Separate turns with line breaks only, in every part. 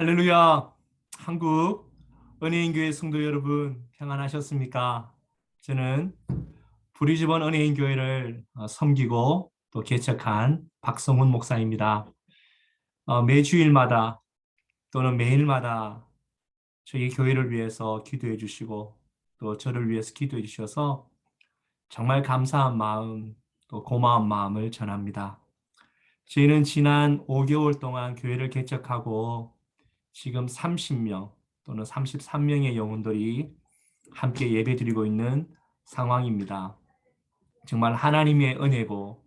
할렐루야! 한국 은혜인교회 성도 여러분 평안하셨습니까? 저는 브리즈번 은혜인교회를 섬기고 또 개척한 박성훈 목사입니다. 매주일마다 또는 매일마다 저희 교회를 위해서 기도해 주시고 또 저를 위해서 기도해 주셔서 정말 감사한 마음 또 고마운 마음을 전합니다. 저희는 지난 5개월 동안 교회를 개척하고 지금 30명 또는 33명의 영혼들이 함께 예배드리고 있는 상황입니다. 정말 하나님의 은혜고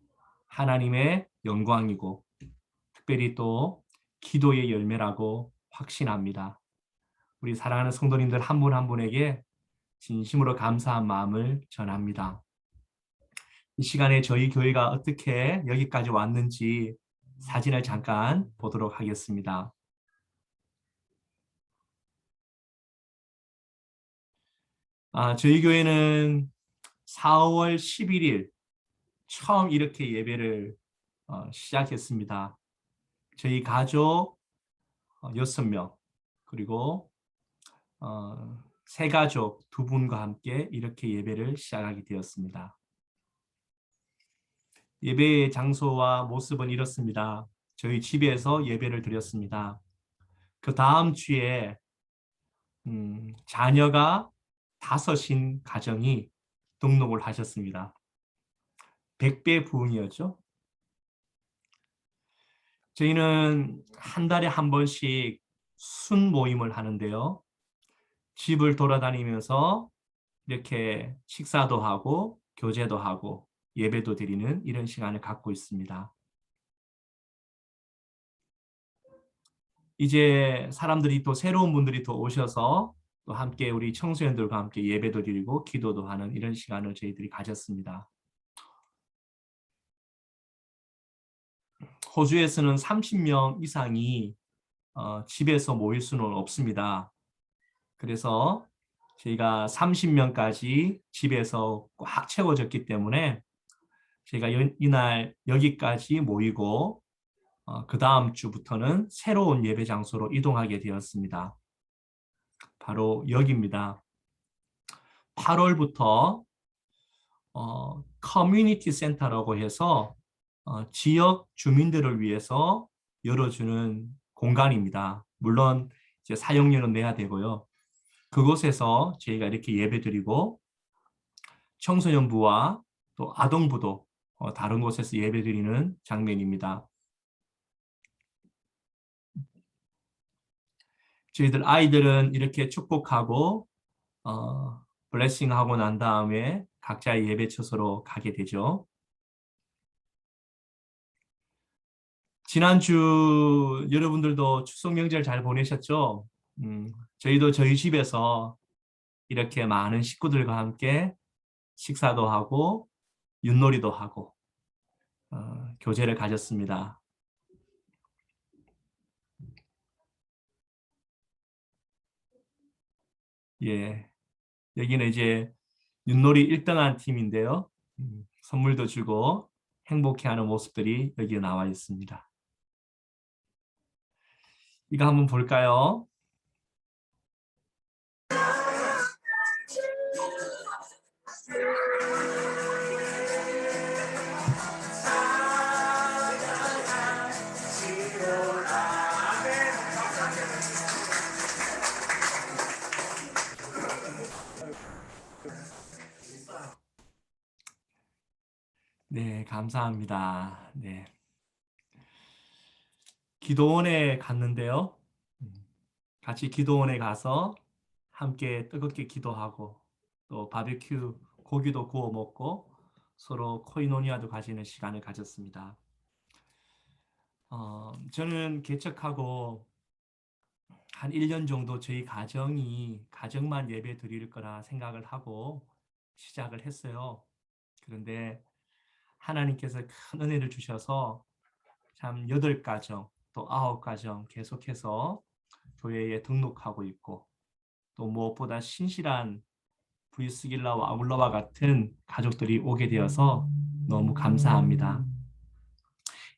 하나님의 영광이고 특별히 또 기도의 열매라고 확신합니다. 우리 사랑하는 성도님들 한 분 한 분에게 진심으로 감사한 마음을 전합니다. 이 시간에 저희 교회가 어떻게 여기까지 왔는지 사진을 잠깐 보도록 하겠습니다. 저희 교회는 4월 11일 처음 이렇게 예배를 시작했습니다. 저희 가족 6명 그리고 새 가족 2분과 함께 이렇게 예배를 시작하게 되었습니다. 예배의 장소와 모습은 이렇습니다. 저희 집에서 예배를 드렸습니다. 그 다음 주에 자녀가 5인 가정이 등록을 하셨습니다. 100배 부흥이었죠. 저희는 한 달에 한 번씩 순 모임을 하는데요. 집을 돌아다니면서 이렇게 식사도 하고 교제도 하고 예배도 드리는 이런 시간을 갖고 있습니다. 이제 사람들이 또 새로운 분들이 또 오셔서 또 함께 우리 청소년들과 함께 예배도 드리고 기도도 하는 이런 시간을 저희들이 가졌습니다. 호주에서는 30명 이상이 집에서 모일 수는 없습니다. 그래서 저희가 30명까지 집에서 꽉 채워졌기 때문에 저희가 이날 여기까지 모이고 그 다음 주부터는 새로운 예배 장소로 이동하게 되었습니다. 바로 여기입니다. 8월부터 커뮤니티 센터라고 해서 지역 주민들을 위해서 열어주는 공간입니다. 물론 이제 사용료는 내야 되고요. 그곳에서 저희가 이렇게 예배드리고 청소년부와 또 아동부도 다른 곳에서 예배드리는 장면입니다. 저희들 아이들은 이렇게 축복하고 블레싱하고 난 다음에 각자의 예배 처소로 가게 되죠. 지난주 여러분들도 추석 명절 잘 보내셨죠? 저희도 저희 집에서 이렇게 많은 식구들과 함께 식사도 하고 윷놀이도 하고 교제를 가졌습니다. 예, 여기는 이제 윷놀이 1등한 팀인데요. 선물도 주고 행복해하는 모습들이 여기에 나와 있습니다. 이거 한번 볼까요? 네, 감사합니다. 네. 기도원에 갔는데요. 같이 기도원에 가서 함께 뜨겁게 기도하고 또 바비큐 고기도 구워 먹고 서로 코이노니아도 가지는 시간을 가졌습니다. 저는 개척하고 한 1년 정도 저희 가정만 예배 드릴 거라 생각을 하고 시작을 했어요. 그런데 하나님께서 큰 은혜를 주셔서 참 8가정 또 9가정 계속해서 교회에 등록하고 있고 또 무엇보다 신실한 브이스길라와 아울러와 같은 가족들이 오게 되어서 너무 감사합니다.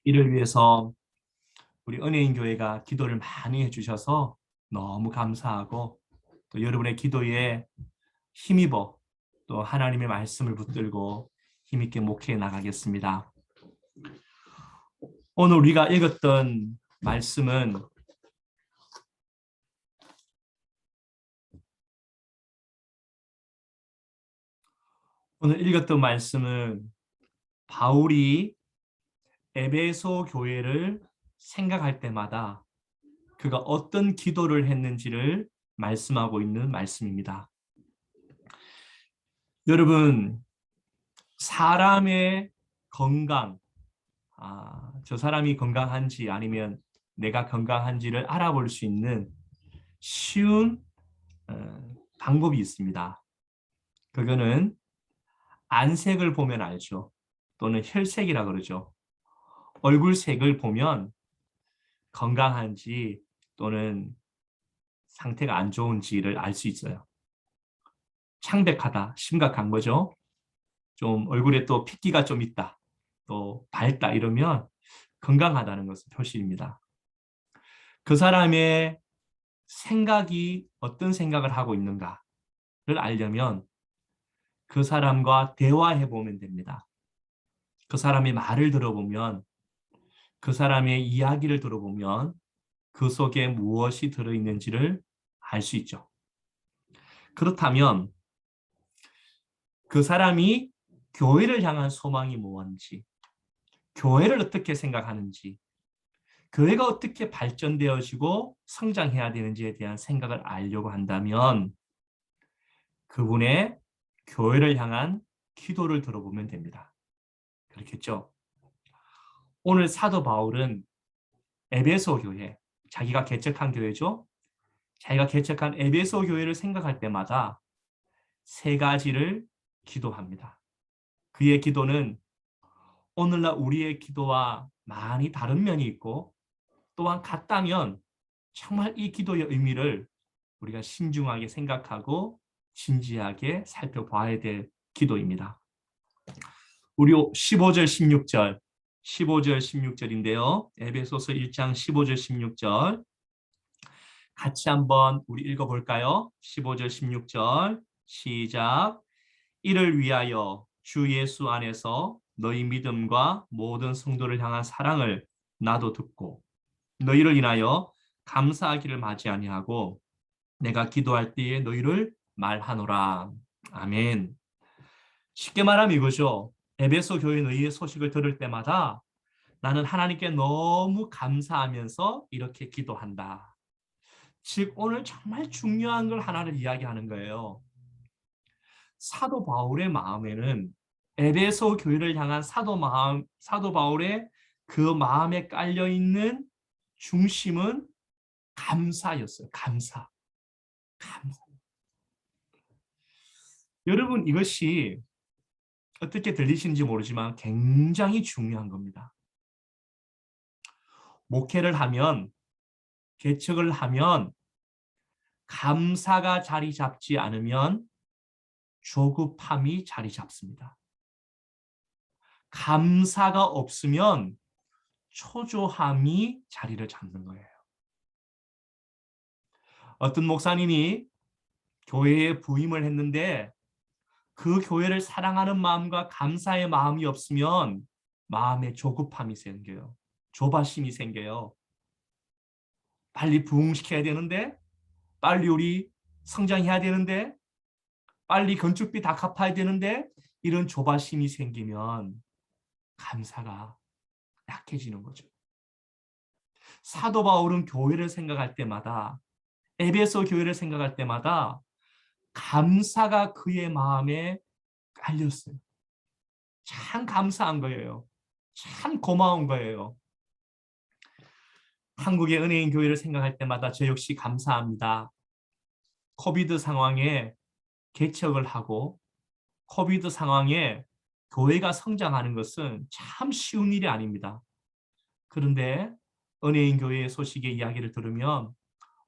이를 위해서 우리 은혜인 교회가 기도를 많이 해주셔서 너무 감사하고 또 여러분의 기도에 힘입어 또 하나님의 말씀을 붙들고 힘있게 목회해 나가겠습니다. 오늘 우리가 읽었던 말씀은 바울이 에베소 교회를 생각할 때마다 그가 어떤 기도를 했는지를 말씀하고 있는 말씀입니다. 여러분, 사람의 건강, 저 사람이 건강한지 아니면 내가 건강한지를 알아볼 수 있는 쉬운 방법이 있습니다. 그거는 안색을 보면 알죠. 또는 혈색이라 그러죠. 얼굴색을 보면 건강한지 또는 상태가 안 좋은지를 알 수 있어요. 창백하다, 심각한 거죠. 좀 얼굴에 또 핏기가 좀 있다, 또 밝다 이러면 건강하다는 것은 표시입니다. 그 사람의 생각이 어떤 생각을 하고 있는가를 알려면 그 사람과 대화해 보면 됩니다. 그 사람의 말을 들어보면, 그 사람의 이야기를 들어보면 그 속에 무엇이 들어있는지를 알 수 있죠. 그렇다면 그 사람이 교회를 향한 소망이 무엇인지, 교회를 어떻게 생각하는지, 교회가 어떻게 발전되어지고 성장해야 되는지에 대한 생각을 알려고 한다면 그분의 교회를 향한 기도를 들어보면 됩니다. 그렇겠죠? 오늘 사도 바울은 에베소 교회, 자기가 개척한 교회죠. 자기가 개척한 에베소 교회를 생각할 때마다 세 가지를 기도합니다. 그의 기도는 오늘날 우리의 기도와 많이 다른 면이 있고 또한 같다면 정말 이 기도의 의미를 우리가 신중하게 생각하고 진지하게 살펴봐야 될 기도입니다. 우리 15절 16절 15절 16절인데요. 에베소서 1장 15절 16절 같이 한번 우리 읽어볼까요? 15절 16절 시작. 이를 위하여 주 예수 안에서 너희 믿음과 모든 성도를 향한 사랑을 나도 듣고 너희를 인하여 감사하기를 마지 아니하고 내가 기도할 때에 너희를 말하노라. 아멘. 쉽게 말하면 이거죠. 에베소 교회 너희의 소식을 들을 때마다 나는 하나님께 너무 감사하면서 이렇게 기도한다. 즉 오늘 정말 중요한 걸 하나를 이야기하는 거예요. 사도 바울의 마음에는 에베소 교회를 향한 사도 바울의 그 마음에 깔려 있는 중심은 감사였어요. 감사. 여러분 이것이 어떻게 들리시는지 모르지만 굉장히 중요한 겁니다. 목회를 하면, 개척을 하면 감사가 자리 잡지 않으면 조급함이 자리 잡습니다. 감사가 없으면 초조함이 자리를 잡는 거예요. 어떤 목사님이 교회에 부임을 했는데 그 교회를 사랑하는 마음과 감사의 마음이 없으면 마음에 조급함이 생겨요. 조바심이 생겨요. 빨리 부흥시켜야 되는데, 빨리 우리 성장해야 되는데, 빨리 건축비 다 갚아야 되는데 이런 조바심이 생기면 감사가 약해지는 거죠. 사도 바울은 교회를 생각할 때마다, 에베소 교회를 생각할 때마다 감사가 그의 마음에 깔렸어요. 참 감사한 거예요. 참 고마운 거예요. 한국의 은혜인 교회를 생각할 때마다 저 역시 감사합니다. 코비드 상황에 개척을 하고 코비드 상황에 교회가 성장하는 것은 참 쉬운 일이 아닙니다. 그런데 은혜인 교회의 소식의 이야기를 들으면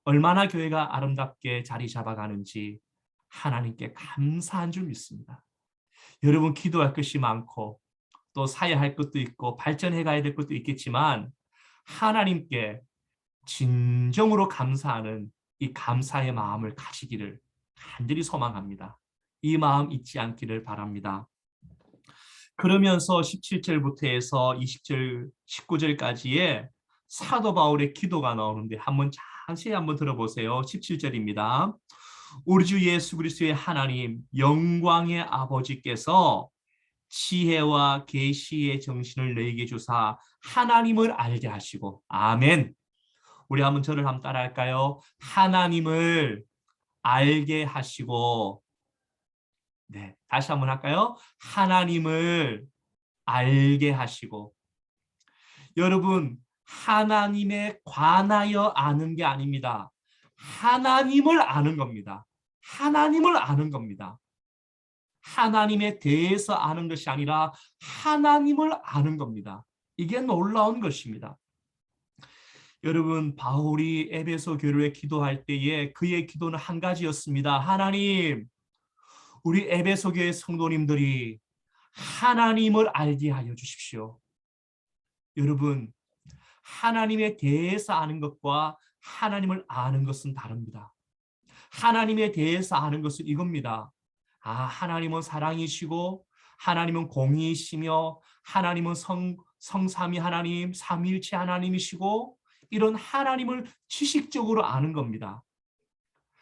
얼마나 교회가 아름답게 자리 잡아가는지 하나님께 감사한 줄 믿습니다. 여러분 기도할 것이 많고 또 사야 할 것도 있고 발전해 가야 될 것도 있겠지만 하나님께 진정으로 감사하는 이 감사의 마음을 가지기를 간절히 소망합니다. 이 마음 잊지 않기를 바랍니다. 그러면서 17절부터 해서 20절, 19절까지의 사도 바울의 기도가 나오는데 한번 자세히 한번 들어보세요. 17절입니다. 우리 주 예수 그리스도의 하나님 영광의 아버지께서 지혜와 계시의 정신을 너희에게 주사 하나님을 알게 하시고 아멘. 우리 한번 저를 한번 따라할까요? 하나님을 알게 하시고 네, 다시 한번 할까요? 하나님을 알게 하시고 여러분 하나님에 관하여 아는 게 아닙니다. 하나님을 아는 겁니다. 하나님을 아는 겁니다. 하나님에 대해서 아는 것이 아니라 하나님을 아는 겁니다. 이게 놀라운 것입니다. 여러분 바울이 에베소 교회에 기도할 때에 그의 기도는 한 가지였습니다. 하나님, 우리 에베소 교회 성도님들이 하나님을 알게 하여 주십시오. 여러분 하나님에 대해서 아는 것과 하나님을 아는 것은 다릅니다. 하나님에 대해서 아는 것은 이겁니다. 하나님은 사랑이시고 하나님은 공의이시며 하나님은 성삼위 하나님, 삼위일체 하나님이시고 이런 하나님을 지식적으로 아는 겁니다.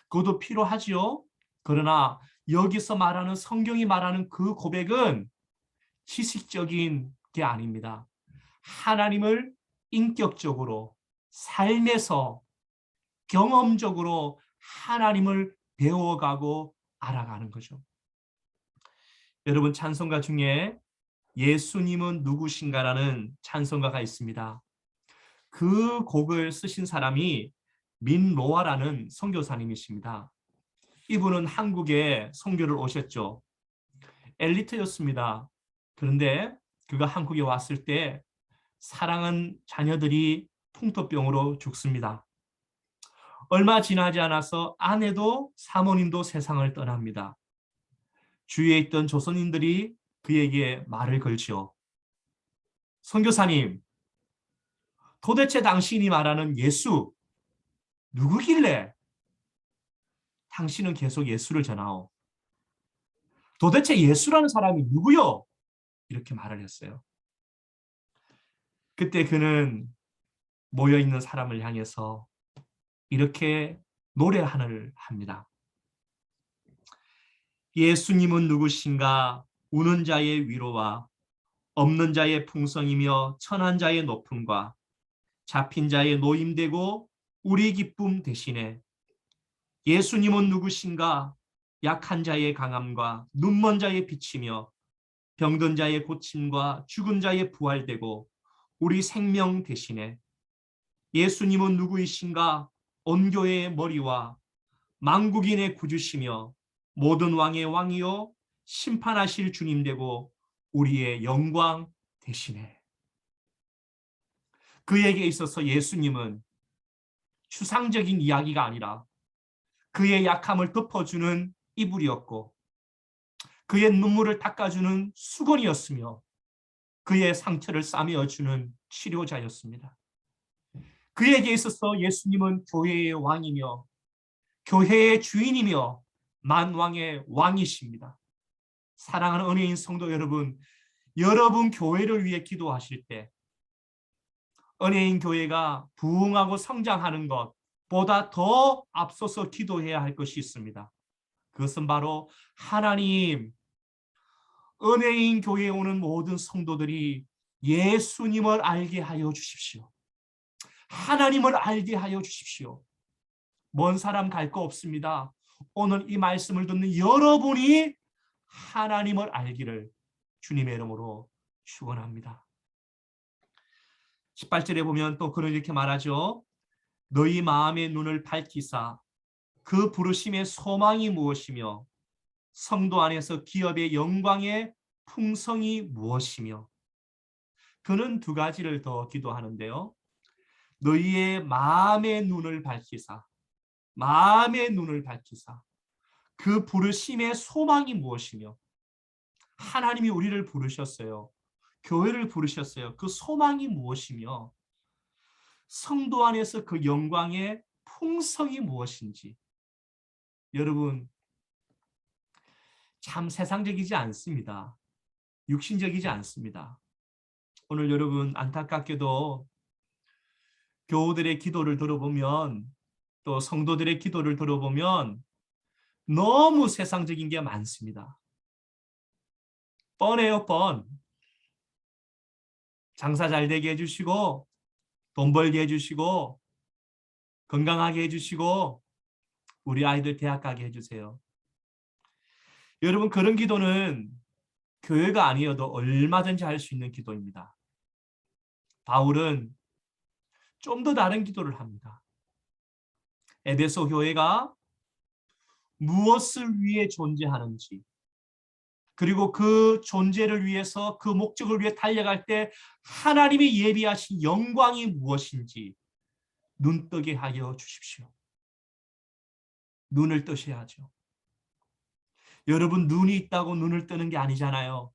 그것도 필요하지요. 그러나 여기서 말하는 성경이 말하는 그 고백은 지식적인 게 아닙니다. 하나님을 인격적으로 삶에서 경험적으로 하나님을 배워가고 알아가는 거죠. 여러분 찬송가 중에 예수님은 누구신가라는 찬송가가 있습니다. 그 곡을 쓰신 사람이 민노아라는 선교사님이십니다. 이분은 한국에 선교를 오셨죠. 엘리트였습니다. 그런데 그가 한국에 왔을 때 사랑하는 자녀들이 풍토병으로 죽습니다. 얼마 지나지 않아서 아내도 사모님도 세상을 떠납니다. 주위에 있던 조선인들이 그에게 말을 걸지요. 선교사님, 도대체 당신이 말하는 예수 누구길래 당신은 계속 예수를 전하오? 도대체 예수라는 사람이 누구요? 이렇게 말을 했어요. 그때 그는 모여있는 사람을 향해서 이렇게 노래를 합니다. 예수님은 누구신가? 우는 자의 위로와 없는 자의 풍성이며 천한 자의 높음과 잡힌 자의 노임되고 우리 기쁨 대신에 예수님은 누구신가? 약한 자의 강함과 눈먼 자의 빛이며 병든 자의 고침과 죽은 자의 부활되고 우리 생명 대신에 예수님은 누구이신가? 온 교회의 머리와 만국인의 구주시며 모든 왕의 왕이요 심판하실 주님 되고 우리의 영광 대신에. 그에게 있어서 예수님은 추상적인 이야기가 아니라 그의 약함을 덮어주는 이불이었고 그의 눈물을 닦아주는 수건이었으며 그의 상처를 싸매어주는 치료자였습니다. 그에게 있어서 예수님은 교회의 왕이며 교회의 주인이며 만왕의 왕이십니다. 사랑하는 은혜인 성도 여러분, 여러분 교회를 위해 기도하실 때 은혜인 교회가 부흥하고 성장하는 것보다 더 앞서서 기도해야 할 것이 있습니다. 그것은 바로 하나님, 은혜인 교회에 오는 모든 성도들이 예수님을 알게 하여 주십시오. 하나님을 알게 하여 주십시오. 먼 사람 갈 거 없습니다. 오늘 이 말씀을 듣는 여러분이 하나님을 알기를 주님의 이름으로 축원합니다. 18절에 보면 또 그런 이렇게 말하죠. 너희 마음의 눈을 밝히사 그 부르심의 소망이 무엇이며 성도 안에서 기업의 영광의 풍성이 무엇이며. 그는 두 가지를 더 기도하는데요. 너희의 마음의 눈을 밝히사, 마음의 눈을 밝히사 그 부르심의 소망이 무엇이며. 하나님이 우리를 부르셨어요. 교회를 부르셨어요. 그 소망이 무엇이며 성도 안에서 그 영광의 풍성이 무엇인지. 여러분, 참 세상적이지 않습니다. 육신적이지 않습니다. 오늘 여러분 안타깝게도 교우들의 기도를 들어보면, 또 성도들의 기도를 들어보면 너무 세상적인 게 많습니다. 뻔해요, 뻔. 장사 잘 되게 해주시고, 돈 벌게 해주시고, 건강하게 해주시고, 우리 아이들 대학 가게 해주세요. 여러분, 그런 기도는 교회가 아니어도 얼마든지 할 수 있는 기도입니다. 바울은 좀 더 다른 기도를 합니다. 에베소 교회가 무엇을 위해 존재하는지, 그리고 그 존재를 위해서, 그 목적을 위해 달려갈 때 하나님이 예비하신 영광이 무엇인지 눈뜨게 하여 주십시오. 눈을 뜨셔야죠. 여러분, 눈이 있다고 눈을 뜨는 게 아니잖아요.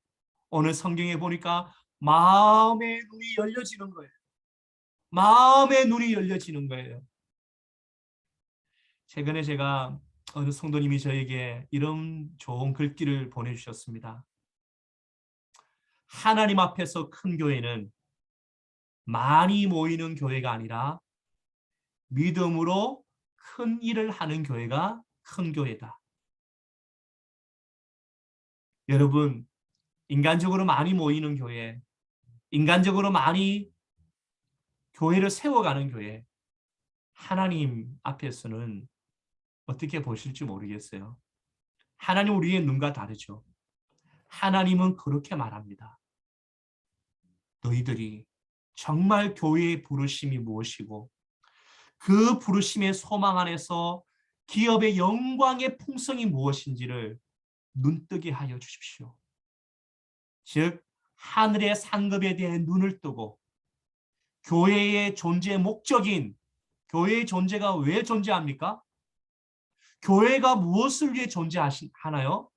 오늘 성경에 보니까 마음의 눈이 열려지는 거예요. 마음의 눈이 열려지는 거예요. 최근에 제가 어느 성도님이 저에게 이런 좋은 글귀를 보내주셨습니다. 하나님 앞에서 큰 교회는 많이 모이는 교회가 아니라 믿음으로 큰 일을 하는 교회가 큰 교회다. 여러분, 인간적으로 많이 모이는 교회, 인간적으로 많이 교회를 세워가는 교회, 하나님 앞에서는 어떻게 보실지 모르겠어요. 하나님 우리의 눈과 다르죠. 하나님은 그렇게 말합니다. 너희들이 정말 교회의 부르심이 무엇이고 그 부르심의 소망 안에서 기업의 영광의 풍성이 무엇인지를 눈뜨게 하여 주십시오. 즉 하늘의 상급에 대해 눈을 뜨고 교회의 존재의 목적인, 교회의 존재가 왜 존재합니까? 교회가 무엇을 위해 존재하나요?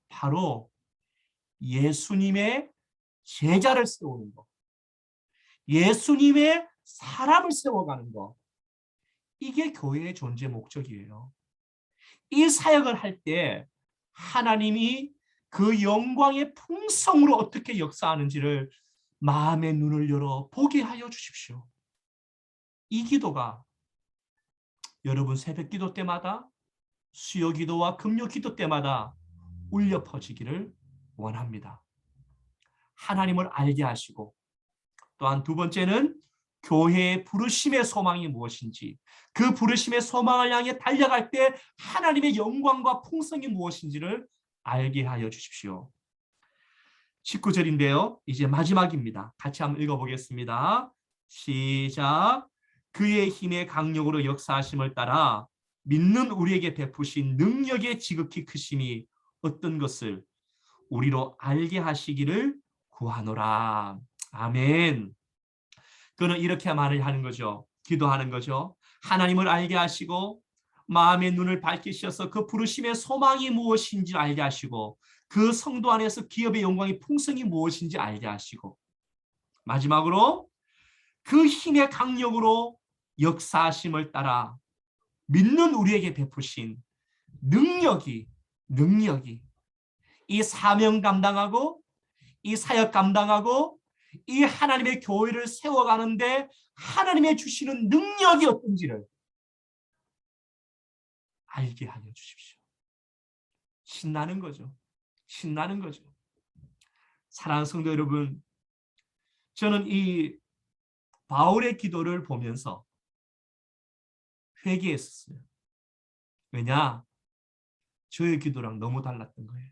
바로 예수님의 제자를 세우는 것, 예수님의 사람을 세워가는 것, 이게 교회의 존재 목적이에요. 이 사역을 할 때 하나님이 그 영광의 풍성으로 어떻게 역사하는지를 마음의 눈을 열어 보게 하여 주십시오. 이 기도가 여러분 새벽 기도 때마다, 수요 기도와 금요 기도 때마다 울려 퍼지기를 원합니다. 하나님을 알게 하시고, 또한 두 번째는 교회의 부르심의 소망이 무엇인지, 그 부르심의 소망을 향해 달려갈 때 하나님의 영광과 풍성이 무엇인지를 알게 하여 주십시오. 19절인데요. 이제 마지막입니다. 같이 한번 읽어보겠습니다. 시작. 그의 힘의 강력으로 역사하심을 따라 믿는 우리에게 베푸신 능력의 지극히 크심이 어떤 것을 우리로 알게 하시기를 구하노라. 아멘. 그는 이렇게 말을 하는 거죠. 기도하는 거죠. 하나님을 알게 하시고 마음의 눈을 밝히셔서 그 부르심의 소망이 무엇인지 알게 하시고 그 성도 안에서 기업의 영광의 풍성이 무엇인지 알게 하시고 마지막으로 그 힘의 강력으로 역사하심을 따라 믿는 우리에게 베푸신 능력이 이 사명 감당하고 이 사역 감당하고 이 하나님의 교회를 세워가는데 하나님의 주시는 능력이 어떤지를 알게 하여 주십시오. 신나는 거죠. 신나는 거죠. 사랑하는 성도 여러분, 저는 이 바울의 기도를 보면서 회개했었어요. 왜냐? 저의 기도랑 너무 달랐던 거예요.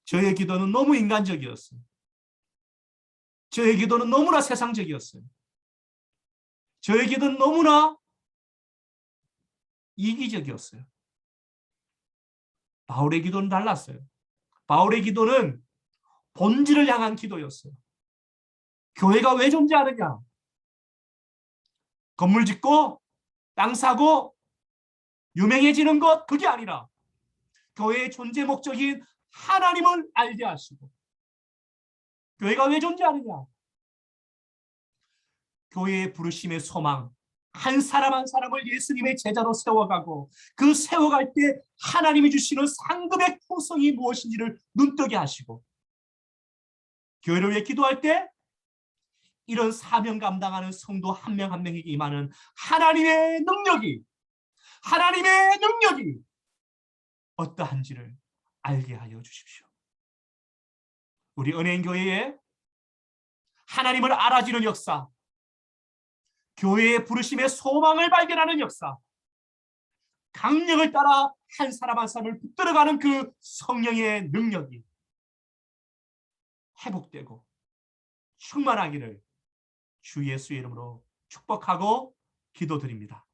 저의 기도는 너무 인간적이었어요. 저의 기도는 너무나 세상적이었어요. 저의 기도는 너무나 이기적이었어요. 바울의 기도는 달랐어요. 바울의 기도는 본질을 향한 기도였어요. 교회가 왜 존재하느냐? 건물 짓고 땅 사고 유명해지는 것, 그게 아니라 교회의 존재 목적인 하나님을 알게 하시고, 교회가 왜 존재하느냐? 교회의 부르심의 소망, 한 사람 한 사람을 예수님의 제자로 세워가고 그 세워갈 때 하나님이 주시는 상급의 포성이 무엇인지를 눈뜨게 하시고, 교회를 위해 기도할 때 이런 사명 감당하는 성도 한 명 한 명에게 임하는 하나님의 능력이 어떠한지를 알게 하여 주십시오. 우리 은혜인교회에 하나님을 알아지는 역사, 교회의 부르심의 소망을 발견하는 역사, 강령을 따라 한 사람 한 사람을 붙들어가는 그 성령의 능력이 회복되고 충만하기를 주 예수의 이름으로 축복하고 기도드립니다.